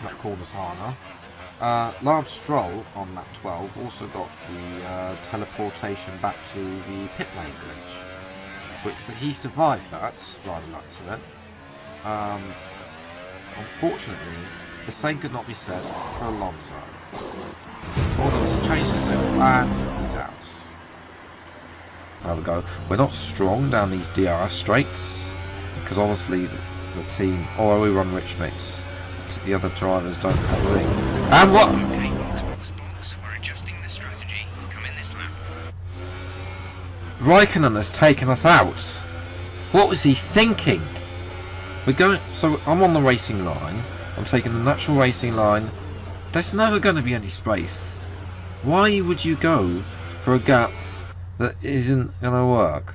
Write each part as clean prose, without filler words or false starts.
that corner's harder. Lance Stroll on lap 12 also got the teleportation back to the pit lane glitch, but he survived that, rather looks of it. Unfortunately, the same could not be said for Alonso. Although it's a change to signal and he's out. There we go. We're not strong down these DRS straights because obviously the team, although we run rich mix, the other drivers don't have a ring. And what? Okay, box. We're adjusting the strategy. Come in this lap. Raikkonen has taken us out. What was he thinking? We're going. So I'm on the racing line. I'm taking the natural racing line. There's never going to be any space. Why would you go for a gap that isn't going to work?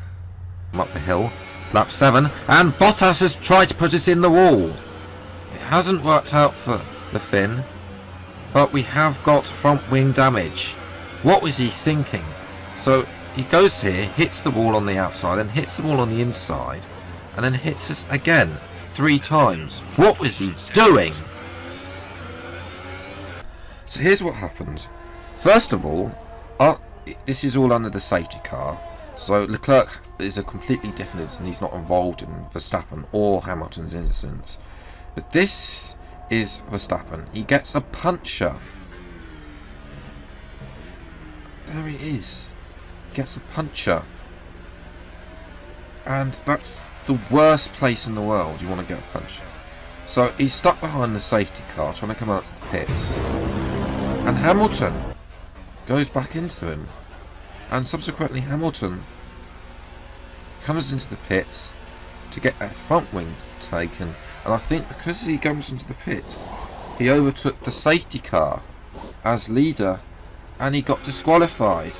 I'm up the hill. Lap 7. And Bottas has tried to put us in the wall. It hasn't worked out for the Finn. But we have got front wing damage. What was he thinking? So he goes here, hits the wall on the outside, then hits the wall on the inside, and then hits us again 3 times. What was he doing? So here's what happens. First of all, this is all under the safety car. So Leclerc is a completely different incident. He's not involved in Verstappen or Hamilton's incidents. But this is Verstappen. He gets a puncher. There he is. Gets a puncher. And that's the worst place in the world you want to get a puncher. So he's stuck behind the safety car trying to come out to the pits. And Hamilton goes back into him. And subsequently Hamilton comes into the pits to get a front wing taken. And I think because he comes into the pits, he overtook the safety car as leader and he got disqualified.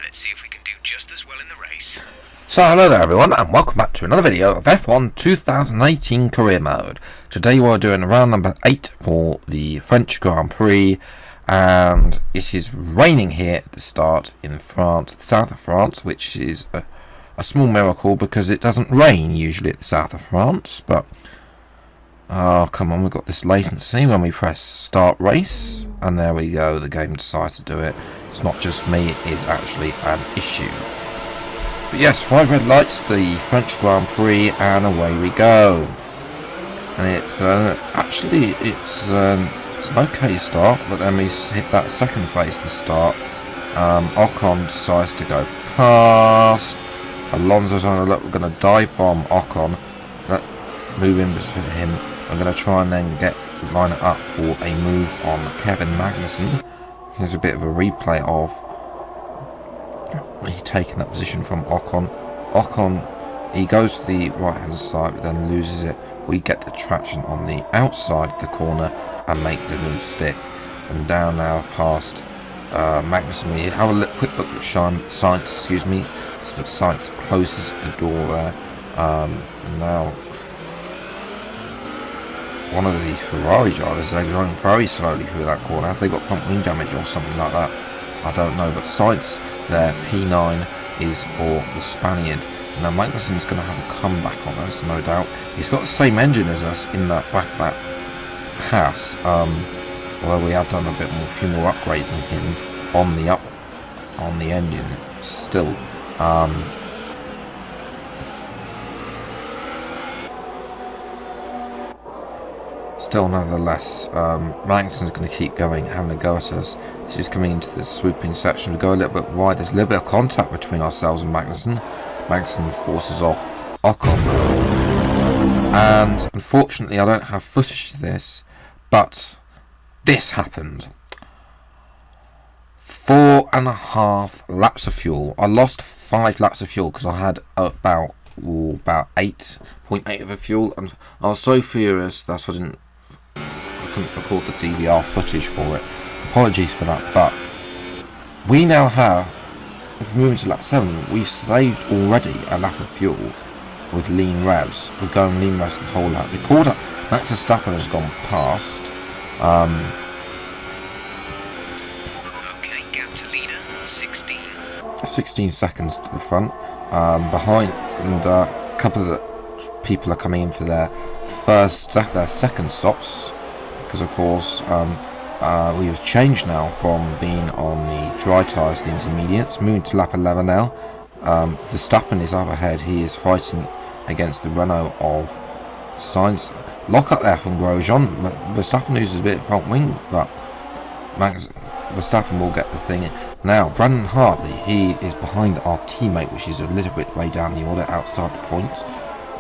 Let's see if we can do just as well in the race. So hello there everyone and welcome back to another video of F1 2018 Career Mode. Today we're doing round number 8 for the French Grand Prix, and it is raining here at the start in France, the south of France, which is a small miracle because it doesn't rain usually at the south of France. But oh come on, we've got this latency when we press start race, and there we go, the game decides to do it. It's not just me, it's actually an issue. But yes, 5 red lights, the French Grand Prix, and away we go. And it's it's an okay start, but then we hit that second phase to start. Ocon decides to go past. Alonso's on a look. We're going to dive bomb Ocon. Move in between him. I'm going to try and then line it up for a move on Kevin Magnussen. Here's a bit of a replay of he taking that position from Ocon. Ocon, he goes to the right hand side but then loses it. We get the traction on the outside of the corner and make the move stick. And down now past Magnussen. We have a quick look at Sainz, excuse me. So Sainz closes the door there. Now, one of the Ferrari drivers, they're going very slowly through that corner. Have they got front wing damage or something like that? I don't know, but Sainz there, P9 is for the Spaniard. Now Magnussen's going to have a comeback on us, no doubt. He's got the same engine as us in that back that Haas, although we have done a few more upgrades than him on the engine. Still, nevertheless, Magnussen's going to keep going, having a go at us. This is coming into the swooping section. We go a little bit wide. There's a little bit of contact between ourselves and Magnussen. Magnussen forces off Ocon. And unfortunately, I don't have footage of this, but this happened. 4.5 laps of fuel. I lost 5 laps of fuel because I had about 8.8 of a fuel, and I was so furious that I couldn't record the DVR footage for it. Apologies for that, but we now have, if we move into lap 7, we've saved already a lap of fuel with lean revs. We're going lean revs the whole lap. We called up, Max Verstappen has gone past. Okay, gap to leader, 16 seconds to the front. Behind, and a couple of the people are coming in for their second stops, because of course we have changed now from being on the dry tyres to the intermediates, moving to lap 11 now. Verstappen is up ahead. He is fighting against the Renault of Sainz. Lock up there from Grosjean. Verstappen loses a bit of front wing, but Verstappen will get the thing. Now, Brandon Hartley, he is behind our teammate, which is a little bit way down the order, outside the points.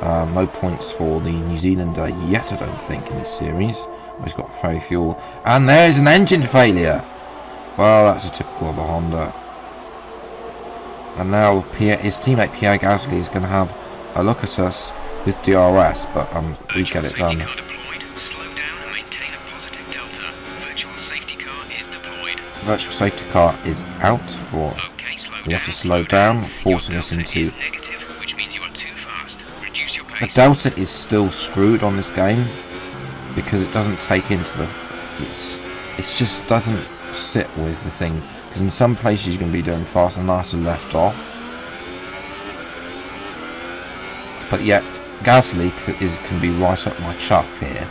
No points for the New Zealander yet, I don't think, in this series. He's got very fuel. And there is an engine failure. Well, that's a typical of a Honda. And now his teammate Pierre Gasly is going to have a look at us with DRS, but we get it done. Virtual safety car is out for. We have to slow down, forcing us into. The Delta is still screwed on this game because it doesn't take into the. It just doesn't sit with the thing, because in some places you're going to be doing fast and nice and left off, but yet Gasly can be right up my chuff here.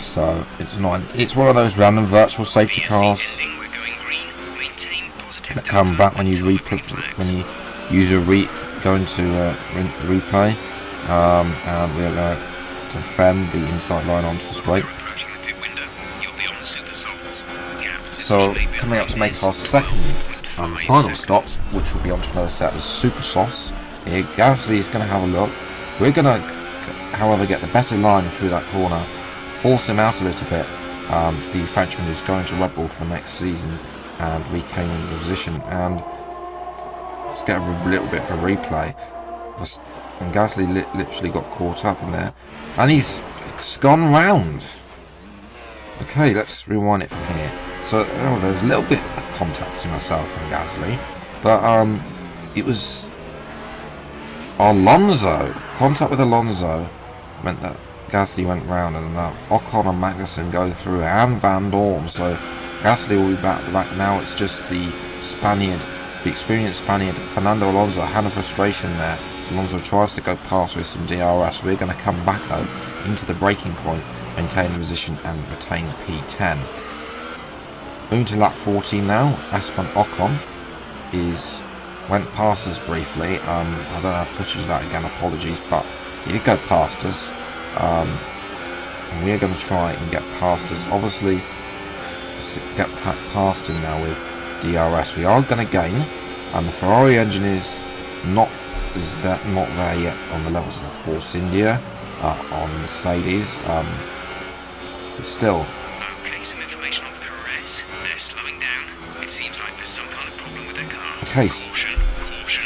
So it's annoying. It's one of those random virtual safety cars that come back when you use go into replay, and we're going to defend the inside line onto the straight. So coming up to make our second and final stop, which will be onto another set of Super Sauce. Here, Gasly is going to have a look. We're going to, however, get the better line through that corner, force him out a little bit. The Frenchman is going to Red Bull for next season, and we came in the position. And let's get a little bit of a replay. And Gasly literally got caught up in there, and he's gone round. Okay, let's rewind it from here. So there's a little bit of contact between myself and Gasly, but it was Alonso. Contact with Alonso meant that Gasly went round, and Ocon and Magnussen go through, and Van Dorn. So Gasly will be back now. It's just the Spaniard, the experienced Spaniard, Fernando Alonso, had a frustration there. So Alonso tries to go past with some DRS. We're going to come back though into the braking point, maintain the position, and retain P10. Moving to lap 14 now. Esteban Ocon went past us briefly. I don't have footage of that again, apologies, but he did go past us. And we're going to try and get past us. Obviously, get past him now with DRS. We are going to gain, and the Ferrari engine is not there yet on the levels of the Force India on Mercedes. But still. Okay, some information on Perez. They're slowing down. It seems like there's some kind of problem with their car. Okay,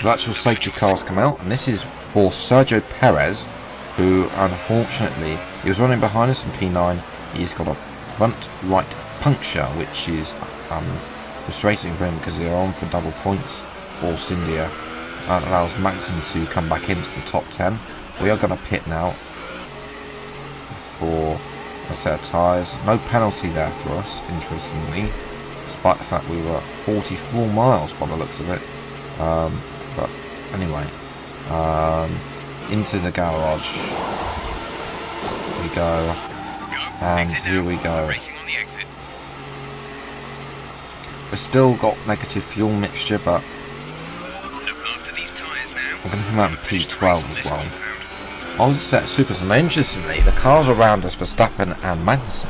virtual safety cars come out, and this is for Sergio Perez, who unfortunately, he was running behind us in P9. He's got a front right puncture, which is frustrating for him because they're on for double points. Force India. That allows Magnussen to come back into the top 10. We are going to pit now for a set of tyres. No penalty there for us, interestingly, despite the fact we were 44 miles by the looks of it. But anyway, into the garage we go, and here we go. We've still got negative fuel mixture, but we're going to come out in P12 as well. On the set of Supers, and interestingly, the cars around us, Verstappen and Magnussen,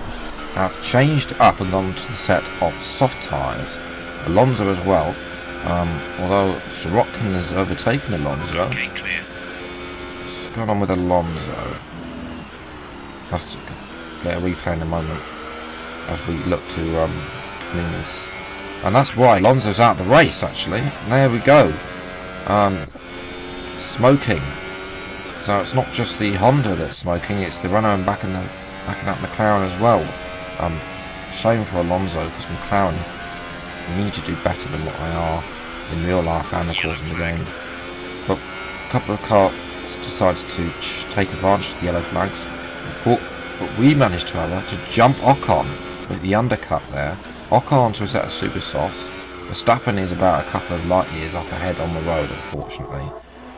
have changed up and gone to the set of soft tyres. Alonso as well, although Sirotkin has overtaken Alonso. What's going on with Alonso? That's get a replay in a moment as we look to win this. And that's why Alonso's out of the race, actually. There we go. Smoking. So it's not just the Honda that's smoking, it's the Renault and backing that McLaren as well. Shame for Alonso, because McLaren need to do better than what they are in real life and of course in the game. But a couple of cars decided to take advantage of the yellow flags. But we managed, however, to jump Ocon with the undercut there. Ocon to a set of super softs. Verstappen is about a couple of light years up ahead on the road, unfortunately.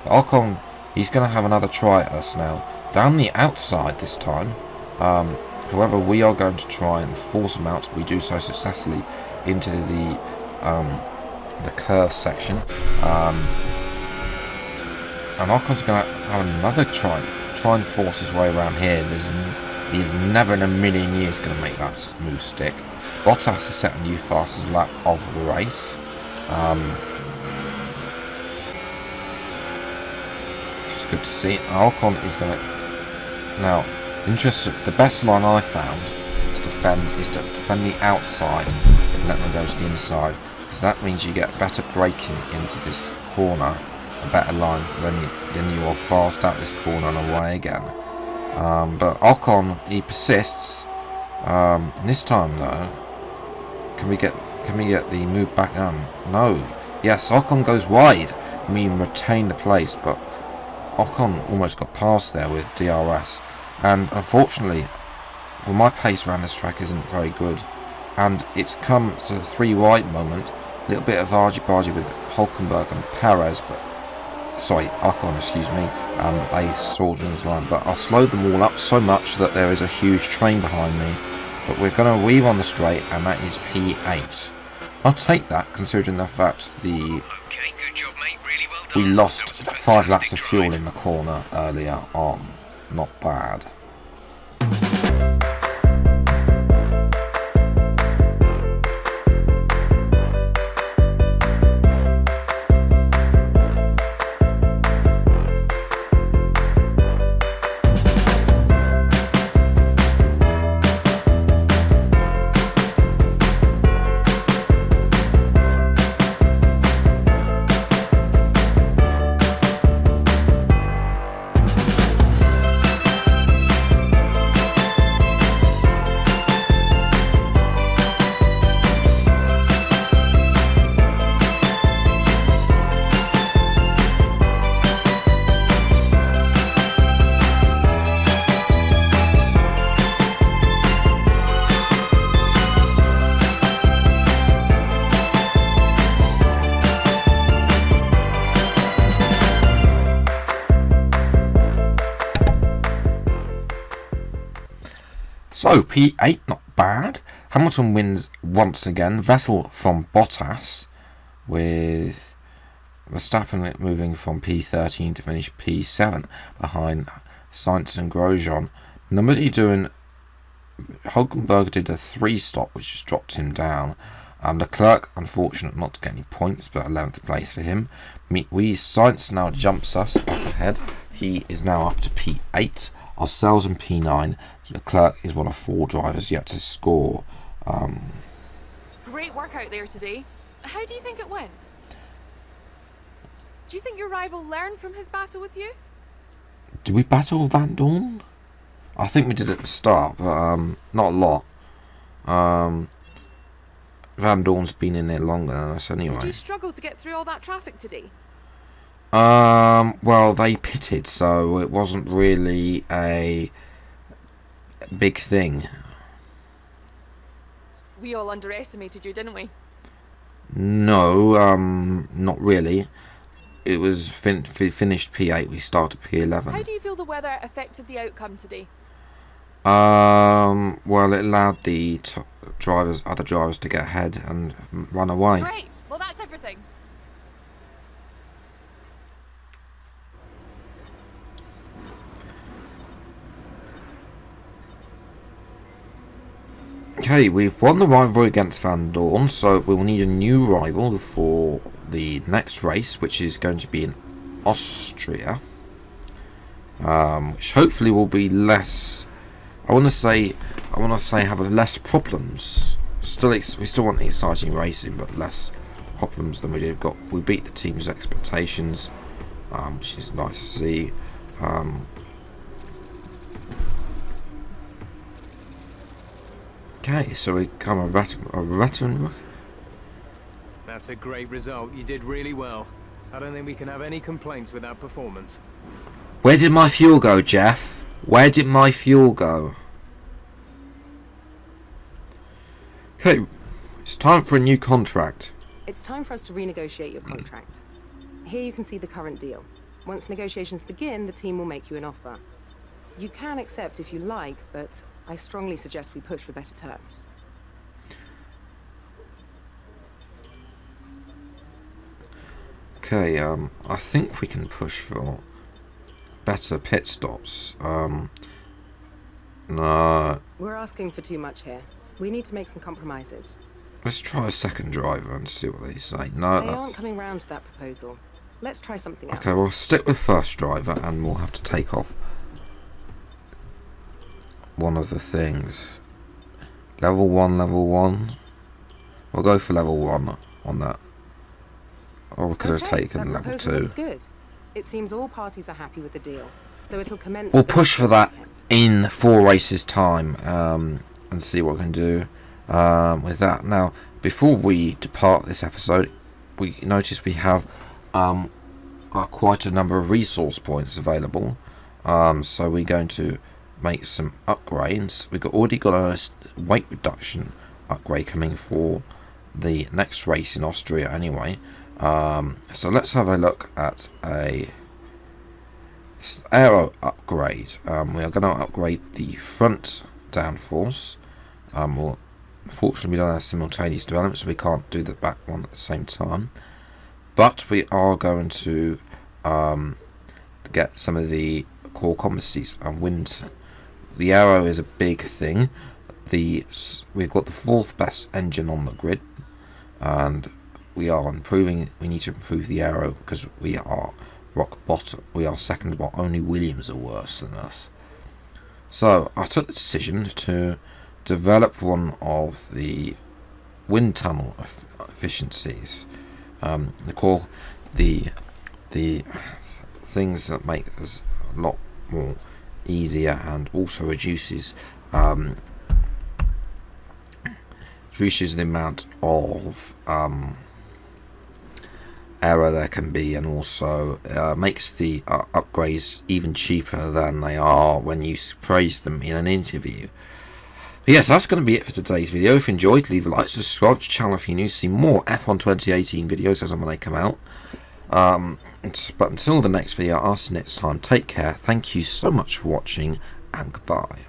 But Ocon, he's going to have another try at us now. Down the outside this time. However, we are going to try and force him out. We do so successfully into the curve section. And Ocon's going to have another try and force his way around here. He's never in a million years going to make that smooth stick. Bottas has set a new fastest lap of the race. It's good to see. Ocon is going to... Now, interesting. The best line I found to defend is to defend the outside and let them go to the inside. Because that means you get better braking into this corner. A better line then you are fast out this corner and away again. But Ocon, he persists. This time though, can we get the move back on? No. Yes, Ocon goes wide. We retain the place, but Ocon almost got past there with DRS. And unfortunately, well, my pace around this track isn't very good. And it's come to a 3 wide moment. A little bit of argy-bargy with Hulkenberg and Perez, but sorry, Ocon, excuse me. They sorted in his line, but I slowed them all up so much that there is a huge train behind me. But we're going to weave on the straight, and that is P8. I'll take that, considering the fact we lost 5 laps of fuel in the corner earlier on. Not bad. So, P8, not bad. Hamilton wins once again. Vettel from Bottas, with Verstappen moving from P13 to finish P7 behind Sainz and Grosjean. Nobody doing... Hulkenberg did a 3-stop, which just dropped him down. Leclerc, unfortunate not to get any points, but 11th place for him. Sainz now jumps us up ahead. He is now up to P8. Ourselves in P9. Leclerc is one of 4 drivers yet to score. Great work out there today. How do you think it went? Do you think your rival learned from his battle with you? Did we battle Van Dorn? I think we did at the start, but not a lot. Van Dorn's been in there longer than us Did you anyway. struggle to get through all that traffic today? Well, they pitted, so it wasn't really a big thing. We all underestimated you, didn't we? No, not really. It was finished P8, we started How P11. do you feel the weather affected the outcome today? Well, it allowed the other drivers to get ahead and run away. Great. Well, that's everything. Okay, we've won the rivalry against Van Dorn, so we will need a new rival for the next race, which is going to be in Austria. Which hopefully will be less. I want to say have less problems. We still want the exciting racing, but less problems than we did. We beat the team's expectations, which is nice to see. Okay, so we become a veteran. That's a great result. You did really well. I don't think we can have any complaints with that performance. Where did my fuel go, Jeff? Where did my fuel go? Okay, it's time for a new contract. It's time for us to renegotiate your contract. Here you can see the current deal. Once negotiations begin, the team will make you an offer. You can accept if you like, but I strongly suggest we push for better terms. Okay, I think we can push for better pit stops. No, We're asking for too much here. We need to make some compromises. let's try a second driver and see what they say. No, They aren't coming round to that proposal. Let's try something else. okay, we'll stick with first driver and we'll have to take off one of the things. Level 1, level 1. We'll go for level 1 on that. Or we could have Okay, taken that level proposal 2. looks good. It seems all parties are happy with the deal, so it'll commence. We'll the push for next that weekend. in 4 races time, and see what we can do with that. Now, before we depart this episode, we notice we have quite a number of resource points available. So we're going to make some upgrades. Already got a weight reduction upgrade coming for the next race in Austria anyway. So let's have a look at a aero upgrade. We are going to upgrade the front downforce. Well, unfortunately we don't have simultaneous development, so we can't do the back one at the same time. But we are going to get some of the core competencies and wind. The aero is a big thing. We've got the 4th best engine on the grid, and we are improving. We need to improve the aero because we are rock bottom. We are second bottom. Only Williams are worse than us. So I took the decision to develop one of the wind tunnel efficiencies. The things that make us a lot more easier and also reduces the amount of error there can be, and also makes the upgrades even cheaper than they are when you praise them in an interview. But yes, that's going to be it for today's video. If you enjoyed, leave a like, subscribe to the channel if you're new to see more F1 2018 videos as and when they come out. But until the next video, I'll see you next time. Take care, thank you so much for watching, and goodbye.